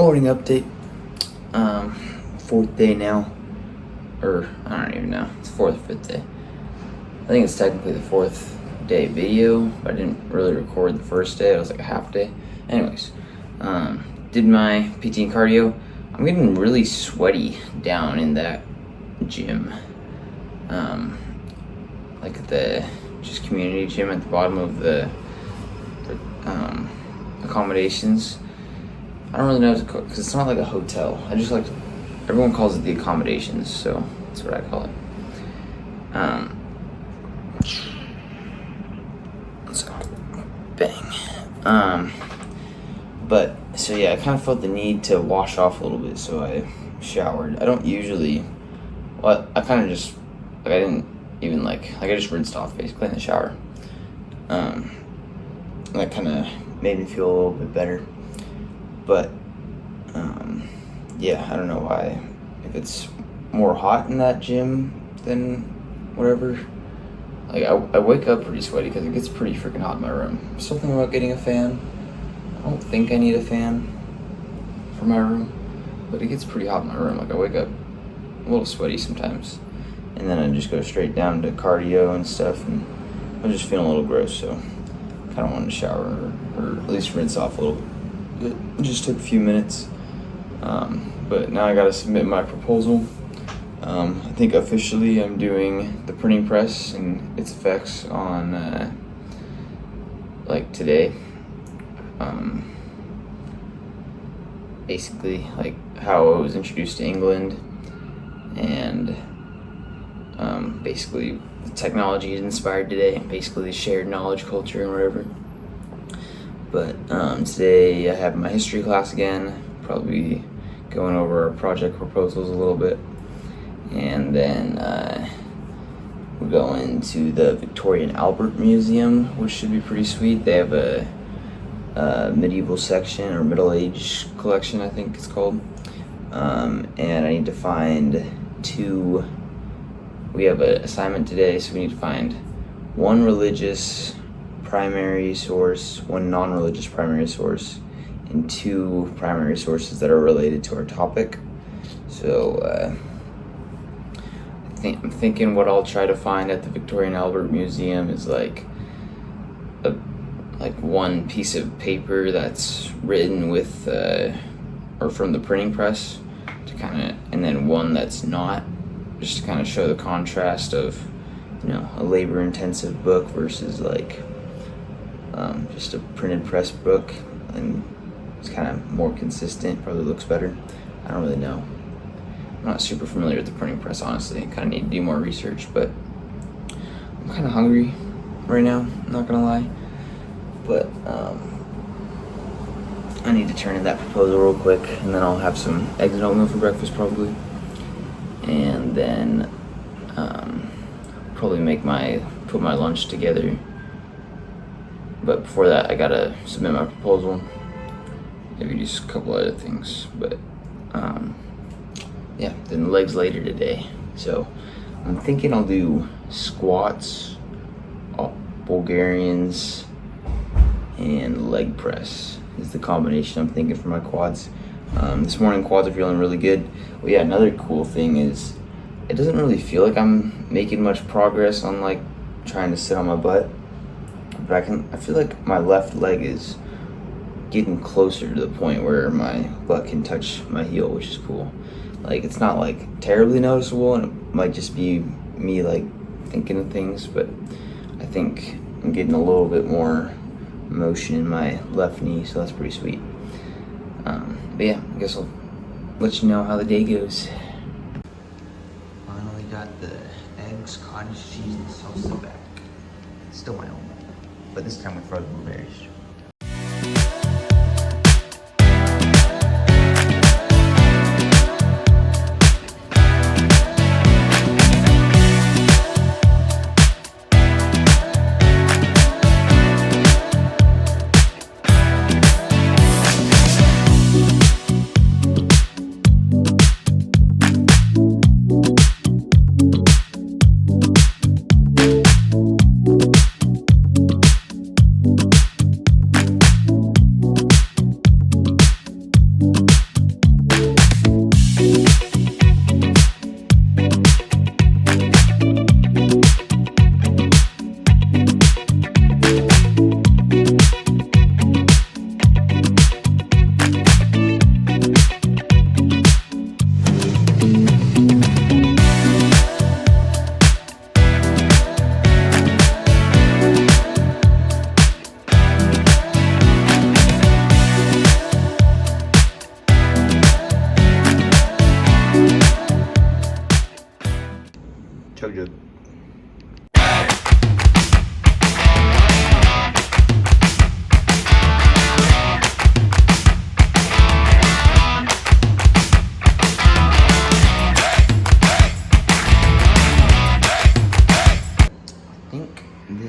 Morning update. Fourth day now. Or, I don't even know. It's fourth or fifth day. I think it's technically the fourth day video, but I didn't really record the first day. It was like a half day. Anyways, did my PT and cardio. I'm getting really sweaty down in that gym. Like at the just community gym at the bottom of the accommodations. I don't really know because it's not like a hotel. I just like, everyone calls it the accommodations, so that's what I call it. So, bang. But so yeah, I kind of felt the need to wash off a little bit, so I showered. I don't usually. Well, I kind of just like I didn't even like I just rinsed off basically in the shower. That kind of made me feel a little bit better. But yeah, I don't know why. If it's more hot in that gym than whatever. Like I wake up pretty sweaty because it gets pretty freaking hot in my room. Something about getting a fan. I don't think I need a fan for my room, but it gets pretty hot in my room. Like I wake up a little sweaty sometimes, and then I just go straight down to cardio and stuff, and I'm just feeling a little gross. So I kind of wanted to shower or at least rinse off a little bit. It just took a few minutes, but now I gotta submit my proposal. I think officially I'm doing the printing press and its effects on like today. Basically like how I was introduced to England and basically the technology it inspired today, basically the shared knowledge culture and whatever. But today I have my history class again, probably going over our project proposals a little bit. And then we're going to the Victoria and Albert Museum, which should be pretty sweet. They have a medieval section or middle age collection, I think it's called. And I need to find two. We have an assignment today, so we need to find one religious primary source, one non-religious primary source, and two primary sources that are related to our topic. So I'm thinking what I'll try to find at the Victoria and Albert Museum is like one piece of paper that's written with or from the printing press to kind of, and then one that's not, just to kind of show the contrast of, you know, a labor-intensive book versus like just a printed press book, and it's kind of more consistent, probably looks better. I don't really know. I'm not super familiar with the printing press, honestly. I kind of need to do more research, but I'm kind of hungry right now, I'm not gonna lie. But I need to turn in that proposal real quick, and then I'll have some eggs and oatmeal for breakfast probably. And then probably put my lunch together. But before that, I gotta submit my proposal. Maybe just a couple other things, but yeah, then legs later today. So I'm thinking I'll do squats, Bulgarians, and leg press is the combination I'm thinking for my quads. This morning quads are feeling really good. Well, yeah, another cool thing is it doesn't really feel like I'm making much progress on like trying to sit on my butt, but I feel like my left leg is getting closer to the point where my butt can touch my heel, which is cool. Like it's not like terribly noticeable, and it might just be me like thinking of things, but I think I'm getting a little bit more motion in my left knee, so that's pretty sweet. But yeah, I guess I'll let you know how the day goes. Finally got the eggs, cottage cheese, and salsa back. Still my own, but this time with frozen blueberries.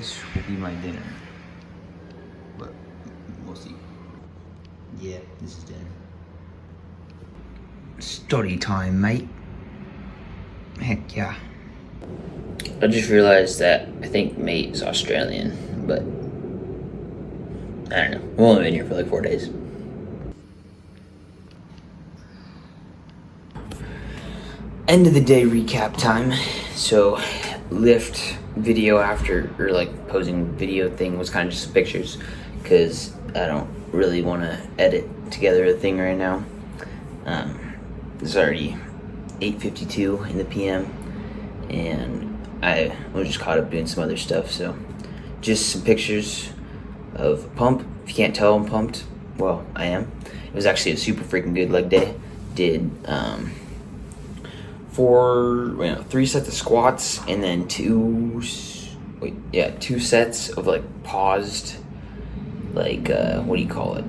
this will be my dinner. But we'll see. Yeah, this is dinner. Study time, mate. Heck yeah. I just realized that I think mate is Australian, but I don't know. We've only been here for like 4 days. End of the day recap time. So lift video after, or like posing video thing was kind of just pictures, because I don't really want to edit together a thing right now. It's already 8:52 in the PM, and I was just caught up doing some other stuff. So just some pictures of pump. If you can't tell I'm pumped, well, I am. It was actually a super freaking good leg day. Did 3 sets of squats, and then 2 sets of like paused, like what do you call it?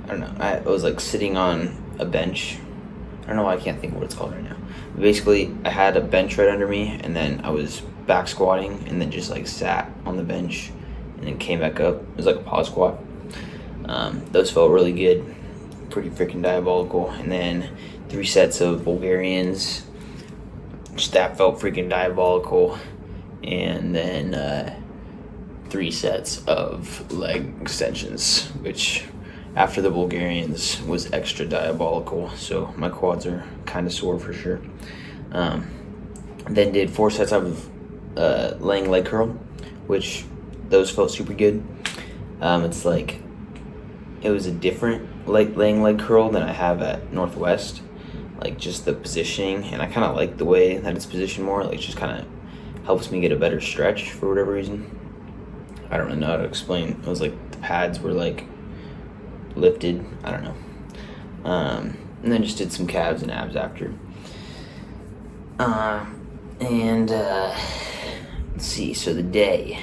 I don't know. I was like sitting on a bench. I don't know why I can't think of what it's called right now. But basically, I had a bench right under me, and then I was back squatting, and then just like sat on the bench, and then came back up. It was like a pause squat. Those felt really good. Pretty freaking diabolical. And then 3 sets of Bulgarians. Just that felt freaking diabolical. And then 3 sets of leg extensions, which after the Bulgarians was extra diabolical. So my quads are kind of sore for sure. Then did 4 sets of laying leg curl, which those felt super good. It's like, it was a different laying leg curl than I have at Northwest, like just the positioning, and I kind of like the way that it's positioned more. Like, just kind of helps me get a better stretch for whatever reason. I don't really know how to explain. It was like the pads were like lifted. I don't know. And then just did some calves and abs after. Let's see. So the day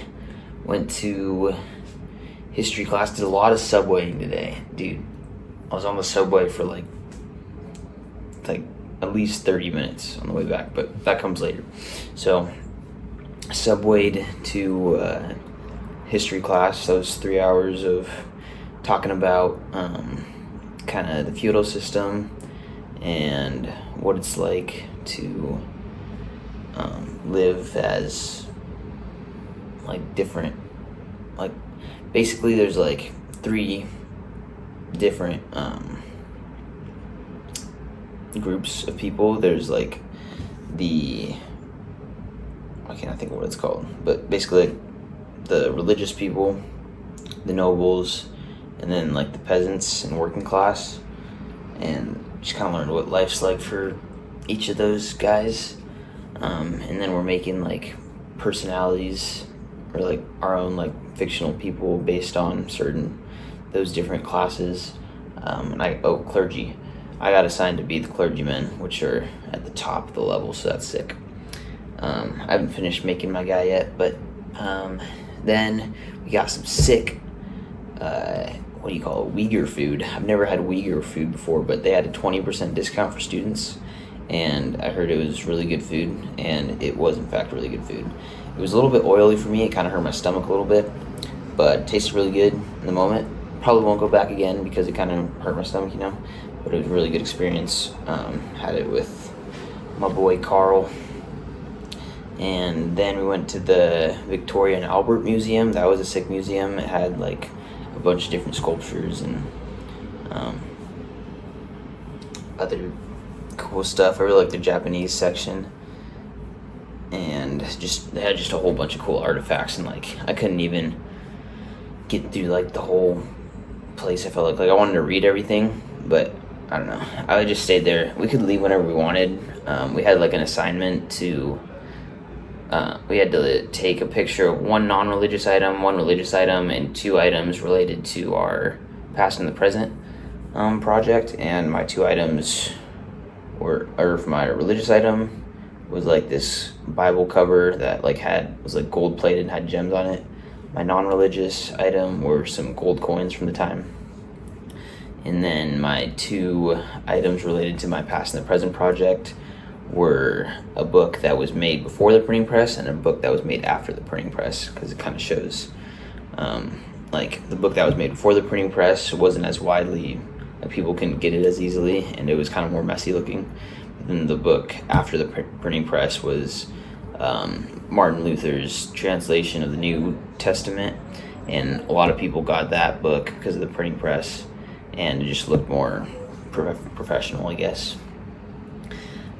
went to history class. Did a lot of subwaying today, dude. I was on the subway for like at least 30 minutes on the way back, but that comes later. So subwayed to history class. That was 3 hours of talking about kind of the feudal system and what it's like to live as like different, like basically there's like 3 different groups of people. There's like I can't think of what it's called, but basically like the religious people, the nobles, and then like the peasants and working class, and just kind of learned what life's like for each of those guys. And then we're making like personalities, or like our own like fictional people based on those different classes. And clergy. I got assigned to be the clergymen, which are at the top of the level, so that's sick. I haven't finished making my guy yet, but then we got some sick, what do you call it, Uyghur food. I've never had Uyghur food before, but they had a 20% discount for students, and I heard it was really good food, and it was in fact really good food. It was a little bit oily for me. It kind of hurt my stomach a little bit, but it tasted really good in the moment. Probably won't go back again because it kind of hurt my stomach, but it was a really good experience. Had it with my boy Carl. And then we went to the Victoria and Albert Museum. That was a sick museum. It had like a bunch of different sculptures and other cool stuff. I really like the Japanese section, and they had just a whole bunch of cool artifacts, and like I couldn't even get through like the whole place. I felt like I wanted to read everything, but I don't know. I just stayed there. We could leave whenever we wanted. We had like an assignment to we had to take a picture of 1 non-religious item, 1 religious item, and 2 items related to our past and the present project. And my 2 items for my religious item was like this Bible cover that was like gold plated and had gems on it. My non-religious item were some gold coins from the time. And then my 2 items related to my past and the present project were a book that was made before the printing press and a book that was made after the printing press, because it kind of shows, like, the book that was made before the printing press wasn't as widely, like, people couldn't get it as easily, and it was kind of more messy looking. And the book after the printing press was Martin Luther's translation of the New Testament, and a lot of people got that book because of the printing press, and it just looked more professional, I guess.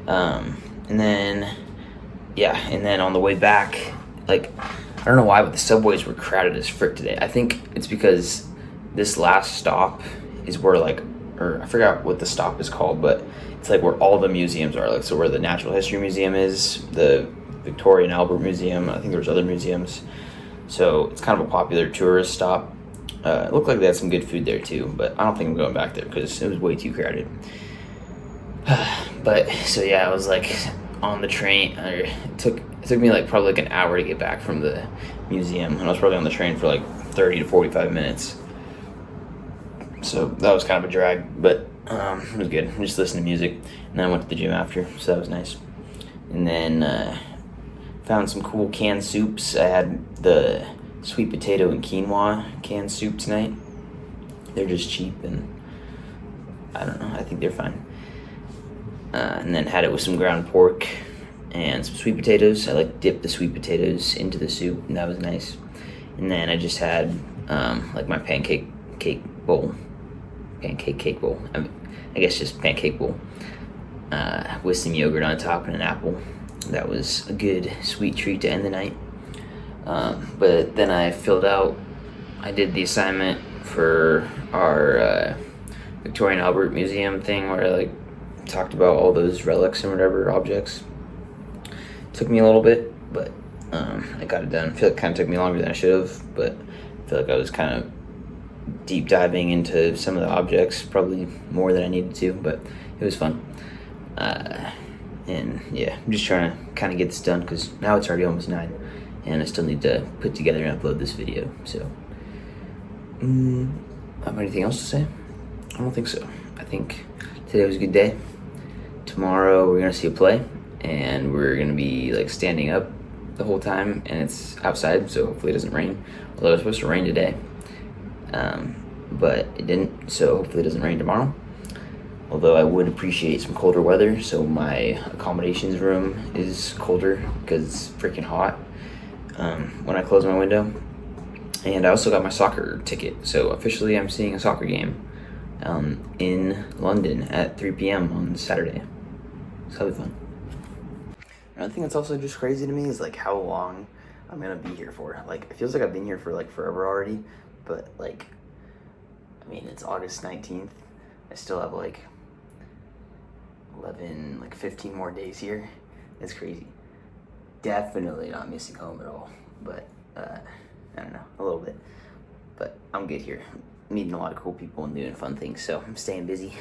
And then on the way back, like, I don't know why, but the subways were crowded as frick today. I think it's because this last stop is where, like, or I forgot what the stop is called, but it's like where all the museums are. Like, so where the Natural History Museum is, the Victoria and Albert Museum, I think there's other museums. So it's kind of a popular tourist stop. It looked like they had some good food there too, but I don't think I'm going back there because it was way too crowded. But so yeah, I was like on the train. It took me like probably like an hour to get back from the museum, and I was probably on the train for like 30 to 45 minutes. So that was kind of a drag, but it was good. I just listened to music, and then I went to the gym after, so that was nice. And then found some cool canned soups. I had the sweet potato and quinoa canned soup tonight. They're just cheap, and I don't know, I think they're fine. And then had it with some ground pork and some sweet potatoes. I like dipped the sweet potatoes into the soup, and that was nice. And then I just had like my pancake cake bowl. I guess just pancake bowl with some yogurt on top and an apple. That was a good sweet treat to end the night. But then I did the assignment for our Victoria and Albert Museum thing where I like talked about all those relics and whatever objects. Took me a little bit, but I got it done. I feel like it kind of took me longer than I should have, but I feel like I was kind of deep diving into some of the objects, probably more than I needed to, but it was fun. And yeah, I'm just trying to kind of get this done because now it's already almost 9 and I still need to put together and upload this video. So have anything else to say? I don't think so. I think today was a good day. Tomorrow we're gonna see a play, and we're gonna be like standing up the whole time, and it's outside, so hopefully it doesn't rain. Although it was supposed to rain today, but it didn't, so hopefully it doesn't rain tomorrow. Although I would appreciate some colder weather, so my accommodations room is colder because it's freaking hot when I close my window. And I also got my soccer ticket, so officially I'm seeing a soccer game in London at 3 p.m. on Saturday. So that'll be fun. Another thing that's also just crazy to me is like how long I'm gonna be here for. Like, it feels like I've been here for like forever already, but like, I mean, it's August 19th. I still have like 15 more days here. It's crazy. Definitely not missing home at all, but I don't know, a little bit. But I'm good here. I'm meeting a lot of cool people and doing fun things, so I'm staying busy.